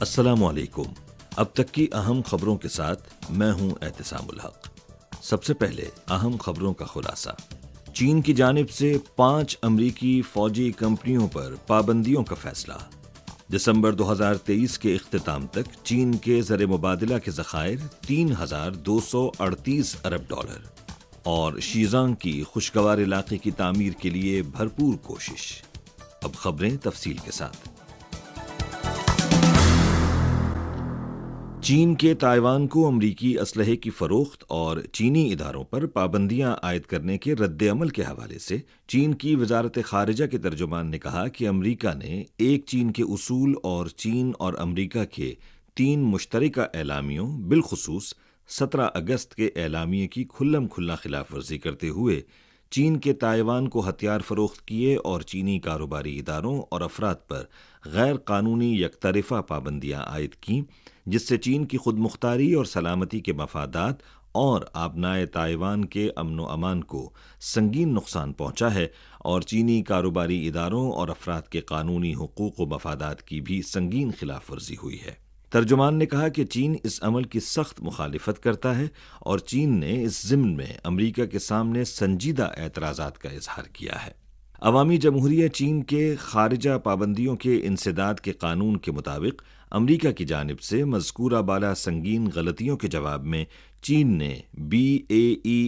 السلام علیکم۔ اب تک کی اہم خبروں کے ساتھ میں ہوں احتسام الحق۔ سب سے پہلے اہم خبروں کا خلاصہ۔ چین کی جانب سے 5 امریکی فوجی کمپنیوں پر پابندیوں کا فیصلہ۔ دسمبر 2023 کے اختتام تک چین کے زر مبادلہ کے ذخائر $3,238 ارب اور شیزانگ کی خوشگوار علاقے کی تعمیر کے لیے بھرپور کوشش۔ اب خبریں تفصیل کے ساتھ۔ چین کے تائیوان کو امریکی اسلحے کی فروخت اور چینی اداروں پر پابندیاں عائد کرنے کے رد عمل کے حوالے سے چین کی وزارت خارجہ کے ترجمان نے کہا کہ امریکہ نے ایک چین کے اصول اور چین اور امریکہ کے 3 مشترکہ اعلامیوں بالخصوص 17 اگست کے اعلامیے کی کھلم کھلا خلاف ورزی کرتے ہوئے چین کے تائیوان کو ہتھیار فروخت کیے اور چینی کاروباری اداروں اور افراد پر غیر قانونی یک طرفہ پابندیاں عائد کیں، جس سے چین کی خود مختاری اور سلامتی کے مفادات اور آبنائے تائیوان کے امن و امان کو سنگین نقصان پہنچا ہے اور چینی کاروباری اداروں اور افراد کے قانونی حقوق و مفادات کی بھی سنگین خلاف ورزی ہوئی ہے۔ ترجمان نے کہا کہ چین اس عمل کی سخت مخالفت کرتا ہے اور چین نے اس ضمن میں امریکہ کے سامنے سنجیدہ اعتراضات کا اظہار کیا ہے۔ عوامی جمہوریہ چین کے خارجہ پابندیوں کے انسداد کے قانون کے مطابق امریکہ کی جانب سے مذکورہ بالا سنگین غلطیوں کے جواب میں چین نے BAE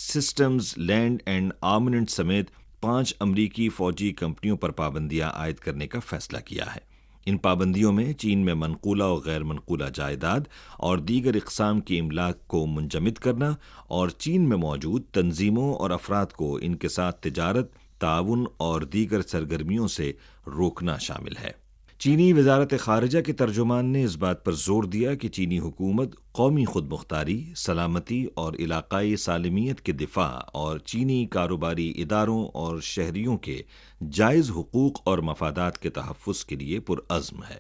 systems land and armament سمیت 5 امریکی فوجی کمپنیوں پر پابندیاں عائد کرنے کا فیصلہ کیا ہے۔ ان پابندیوں میں چین میں منقولہ و غیر منقولہ جائیداد اور دیگر اقسام کی املاک کو منجمد کرنا اور چین میں موجود تنظیموں اور افراد کو ان کے ساتھ تجارت، تعاون اور دیگر سرگرمیوں سے روکنا شامل ہے۔ چینی وزارت خارجہ کے ترجمان نے اس بات پر زور دیا کہ چینی حکومت قومی خود مختاری، سلامتی اور علاقائی سالمیت کے دفاع اور چینی کاروباری اداروں اور شہریوں کے جائز حقوق اور مفادات کے تحفظ کے لیے پرعزم ہے۔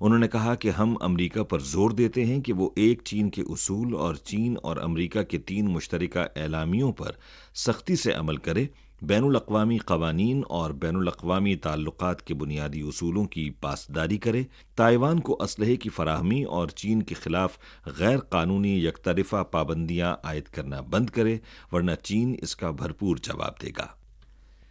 انہوں نے کہا کہ ہم امریکہ پر زور دیتے ہیں کہ وہ ایک چین کے اصول اور چین اور امریکہ کے 3 مشترکہ اعلامیوں پر سختی سے عمل کرے، بین الاقوامی قوانین اور بین الاقوامی تعلقات کے بنیادی اصولوں کی پاسداری کرے، تائیوان کو اسلحے کی فراہمی اور چین کے خلاف غیر قانونی یک طرفہ پابندیاں عائد کرنا بند کرے، ورنہ چین اس کا بھرپور جواب دے گا۔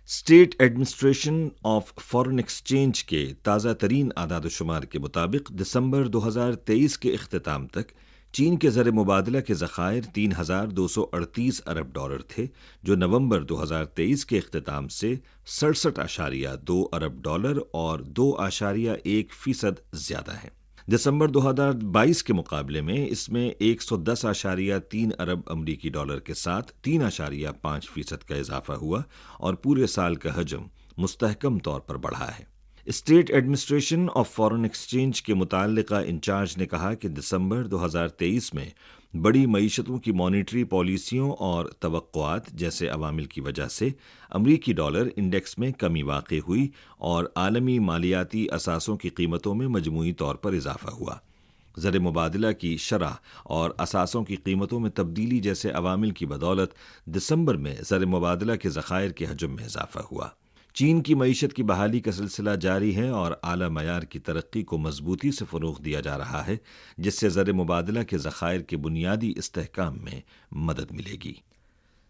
State Administration of Foreign Exchange کے تازہ ترین اعداد و شمار کے مطابق دسمبر 2023 کے اختتام تک چین کے زر مبادلہ کے ذخائر $3,238 ارب تھے، جو نومبر 2023 کے اختتام سے 67.2 ارب اور 2.1% زیادہ ہیں۔ دسمبر 2022 کے مقابلے میں اس میں 110.3 ارب امریکی ڈالر کے ساتھ 3.5% کا اضافہ ہوا اور پورے سال کا حجم مستحکم طور پر بڑھا ہے۔ State Administration of Foreign Exchange کے متعلقہ انچارج نے کہا کہ دسمبر 2023 میں بڑی معیشتوں کی مانیٹری پالیسیوں اور توقعات جیسے عوامل کی وجہ سے امریکی ڈالر انڈیکس میں کمی واقع ہوئی اور عالمی مالیاتی اثاثوں کی قیمتوں میں مجموعی طور پر اضافہ ہوا۔ زر مبادلہ کی شرح اور اثاثوں کی قیمتوں میں تبدیلی جیسے عوامل کی بدولت دسمبر میں زر مبادلہ کے ذخائر کے حجم میں اضافہ ہوا۔ چین کی معیشت کی بحالی کا سلسلہ جاری ہے اور اعلیٰ معیار کی ترقی کو مضبوطی سے فروغ دیا جا رہا ہے، جس سے زر مبادلہ کے ذخائر کے بنیادی استحکام میں مدد ملے گی۔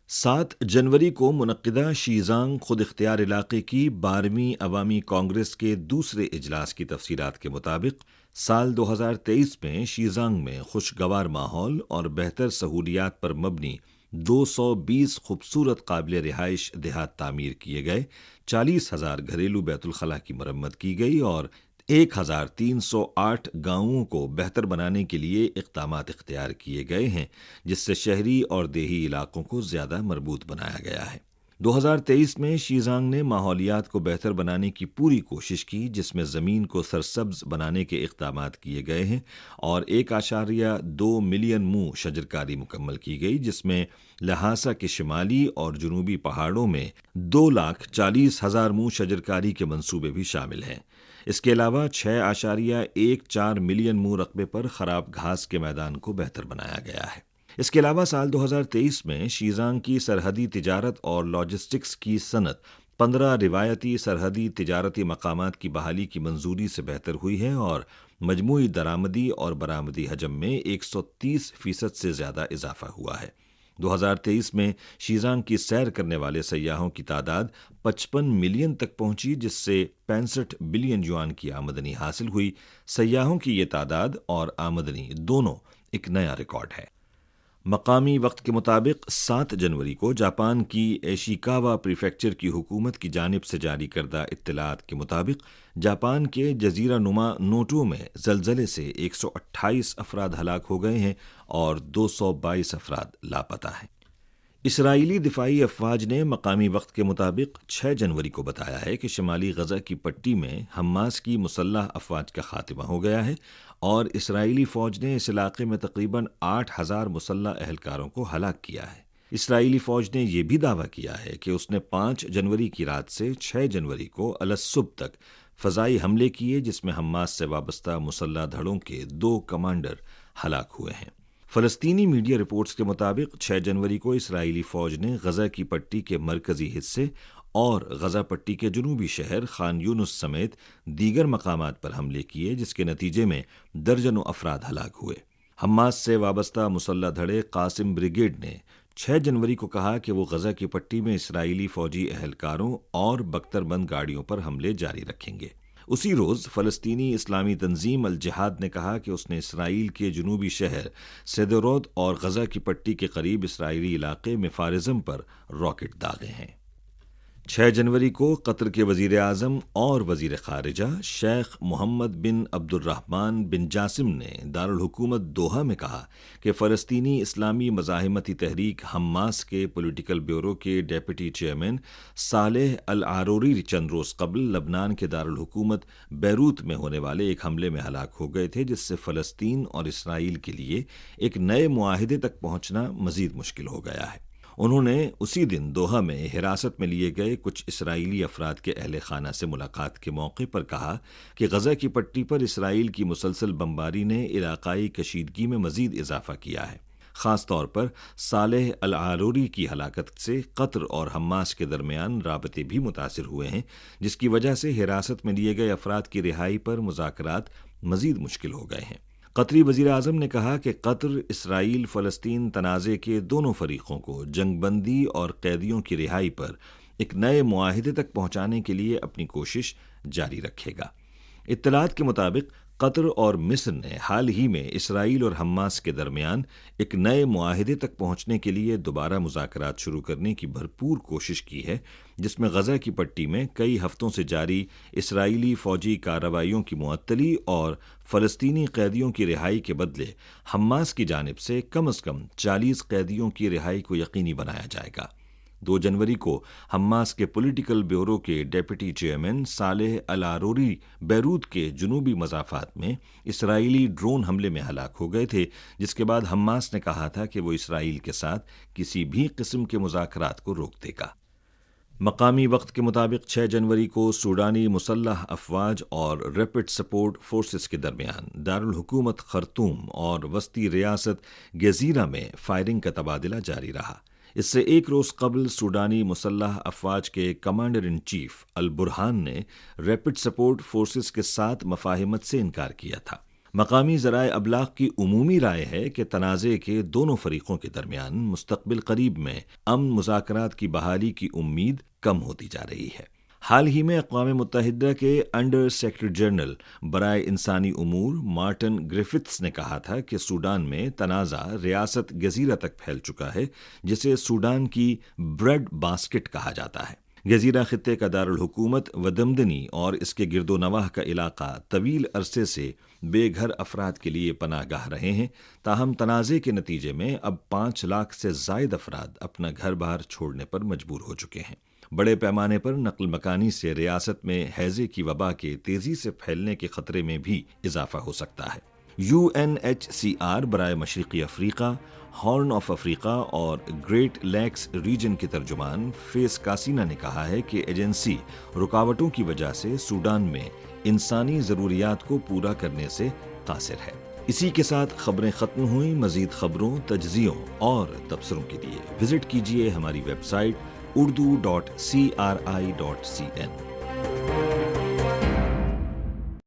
7 جنوری کو منعقدہ شیزانگ خود اختیار علاقے کی 12ویں عوامی کانگریس کے دوسرے اجلاس کی تفصیلات کے مطابق سال 2023 میں شیزانگ میں خوشگوار ماحول اور بہتر سہولیات پر مبنی 220 خوبصورت قابل رہائش دیہات تعمیر کیے گئے، 40,000 گھریلو بیت الخلاء کی مرمت کی گئی اور 1,308 گاؤں کو بہتر بنانے کے لیے اقدامات اختیار کیے گئے ہیں، جس سے شہری اور دیہی علاقوں کو زیادہ مربوط بنایا گیا ہے۔ 2023 میں شیزانگ نے ماحولیات کو بہتر بنانے کی پوری کوشش کی، جس میں زمین کو سرسبز بنانے کے اقدامات کیے گئے ہیں اور 1.2 ملین مو شجرکاری مکمل کی گئی، جس میں لہاسا کے شمالی اور جنوبی پہاڑوں میں 2,40,000 مو شجرکاری کے منصوبے بھی شامل ہیں۔ اس کے علاوہ 6.14 ملین مو رقبے پر خراب گھاس کے میدان کو بہتر بنایا گیا ہے۔ اس کے علاوہ سال 2023 میں شیزانگ کی سرحدی تجارت اور لاجسٹکس کی صنعت 15 روایتی سرحدی تجارتی مقامات کی بحالی کی منظوری سے بہتر ہوئی ہے اور مجموعی درآمدی اور برآمدی حجم میں 130% سے زیادہ اضافہ ہوا ہے۔ 2023 میں شیزانگ کی سیر کرنے والے سیاحوں کی تعداد 55 ملین تک پہنچی، جس سے 65 بلین یوان کی آمدنی حاصل ہوئی۔ سیاحوں کی یہ تعداد اور آمدنی دونوں ایک نیا ریکارڈ ہے۔ مقامی وقت کے مطابق 7 جنوری کو جاپان کی ایشیکاوا پریفیکچر کی حکومت کی جانب سے جاری کردہ اطلاعات کے مطابق جاپان کے جزیرہ نما نوٹو میں زلزلے سے 128 افراد ہلاک ہو گئے ہیں اور 222 افراد لاپتہ ہیں۔ اسرائیلی دفاعی افواج نے مقامی وقت کے مطابق 6 جنوری کو بتایا ہے کہ شمالی غزہ کی پٹی میں حماس کی مسلح افواج کا خاتمہ ہو گیا ہے اور اسرائیلی فوج نے اس علاقے میں تقریباً 8,000 مسلح اہلکاروں کو ہلاک کیا ہے۔ اسرائیلی فوج نے یہ بھی دعویٰ کیا ہے کہ اس نے 5 جنوری کی رات سے 6 جنوری کو الصبح تک فضائی حملے کیے، جس میں حماس سے وابستہ مسلح دھڑوں کے 2 کمانڈر ہلاک ہوئے ہیں۔ فلسطینی میڈیا رپورٹس کے مطابق 6 جنوری کو اسرائیلی فوج نے غزہ کی پٹی کے مرکزی حصے اور غزہ پٹی کے جنوبی شہر خان یونس سمیت دیگر مقامات پر حملے کیے، جس کے نتیجے میں درجنوں افراد ہلاک ہوئے۔ حماس سے وابستہ مسلح دھڑے قاسم بریگیڈ نے 6 جنوری کو کہا کہ وہ غزہ کی پٹی میں اسرائیلی فوجی اہلکاروں اور بختر بند گاڑیوں پر حملے جاری رکھیں گے۔ اسی روز فلسطینی اسلامی تنظیم الجہاد نے کہا کہ اس نے اسرائیل کے جنوبی شہر سیدورود اور غزہ کی پٹی کے قریب اسرائیلی علاقے مفارزم پر راکٹ داغے ہیں۔ 6 جنوری کو قطر کے وزیر اعظم اور وزیر خارجہ شیخ محمد بن عبد الرحمن بن جاسم نے دارالحکومت دوحہ میں کہا کہ فلسطینی اسلامی مزاحمتی تحریک حماس کے پولیٹیکل بیورو کے ڈیپٹی چیئرمین صالح العاروری چند روز قبل لبنان کے دارالحکومت بیروت میں ہونے والے ایک حملے میں ہلاک ہو گئے تھے، جس سے فلسطین اور اسرائیل کے لیے ایک نئے معاہدے تک پہنچنا مزید مشکل ہو گیا ہے۔ انہوں نے اسی دن دوحہ میں حراست میں لیے گئے کچھ اسرائیلی افراد کے اہل خانہ سے ملاقات کے موقع پر کہا کہ غزہ کی پٹی پر اسرائیل کی مسلسل بمباری نے علاقائی کشیدگی میں مزید اضافہ کیا ہے۔ خاص طور پر صالح العاروری کی ہلاکت سے قطر اور حماس کے درمیان رابطے بھی متاثر ہوئے ہیں، جس کی وجہ سے حراست میں لیے گئے افراد کی رہائی پر مذاکرات مزید مشکل ہو گئے ہیں۔ قطری وزیر اعظم نے کہا کہ قطر اسرائیل فلسطین تنازع کے دونوں فریقوں کو جنگ بندی اور قیدیوں کی رہائی پر ایک نئے معاہدے تک پہنچانے کے لیے اپنی کوشش جاری رکھے گا۔ اطلاعات کے مطابق قطر اور مصر نے حال ہی میں اسرائیل اور حماس کے درمیان ایک نئے معاہدے تک پہنچنے کے لیے دوبارہ مذاکرات شروع کرنے کی بھرپور کوشش کی ہے، جس میں غزہ کی پٹی میں کئی ہفتوں سے جاری اسرائیلی فوجی کارروائیوں کی معطلی اور فلسطینی قیدیوں کی رہائی کے بدلے حماس کی جانب سے کم از کم 40 قیدیوں کی رہائی کو یقینی بنایا جائے گا۔ 2 جنوری کو حماس کے پولیٹیکل بیورو کے ڈیپٹی چیئرمین صالح العاروری بیروت کے جنوبی مضافات میں اسرائیلی ڈرون حملے میں ہلاک ہو گئے تھے، جس کے بعد حماس نے کہا تھا کہ وہ اسرائیل کے ساتھ کسی بھی قسم کے مذاکرات کو روک دے گا۔ مقامی وقت کے مطابق 6 جنوری کو سوڈانی مسلح افواج اور ریپڈ سپورٹ فورسز کے درمیان دارالحکومت خرطوم اور وسطی ریاست گزیرہ میں فائرنگ کا تبادلہ جاری رہا۔ اس سے ایک روز قبل سوڈانی مسلح افواج کے کمانڈر ان چیف البرہان نے ریپڈ سپورٹ فورسز کے ساتھ مفاہمت سے انکار کیا تھا۔ مقامی ذرائع ابلاغ کی عمومی رائے ہے کہ تنازع کے دونوں فریقوں کے درمیان مستقبل قریب میں امن مذاکرات کی بحالی کی امید کم ہوتی جا رہی ہے۔ حال ہی میں اقوام متحدہ کے انڈر سیکرٹری جنرل برائے انسانی امور مارٹن گریفتھس نے کہا تھا کہ سوڈان میں تنازع ریاست گزیرہ تک پھیل چکا ہے، جسے سوڈان کی بریڈ باسکٹ کہا جاتا ہے۔ گزیرہ خطے کا دارالحکومت ودمدنی اور اس کے گرد و نواح کا علاقہ طویل عرصے سے بے گھر افراد کے لیے پناہ گاہ رہے ہیں، تاہم تنازع کے نتیجے میں اب 5 لاکھ سے زائد افراد اپنا گھر بار چھوڑنے پر مجبور ہو چکے ہیں۔ بڑے پیمانے پر نقل مکانی سے ریاست میں ہیضے کی وبا کے تیزی سے پھیلنے کے خطرے میں بھی اضافہ ہو سکتا ہے۔ UNHCR برائے مشرقی افریقہ، ہارن آف افریقہ اور گریٹ لیکس ریجن کے ترجمان فیس کاسینا نے کہا ہے کہ ایجنسی رکاوٹوں کی وجہ سے سوڈان میں انسانی ضروریات کو پورا کرنے سے قاصر ہے۔ اسی کے ساتھ خبریں ختم ہوئیں۔ مزید خبروں، تجزیوں اور تبصروں کے لیے وزٹ کیجیے ہماری ویب سائٹ urdu.cri.cn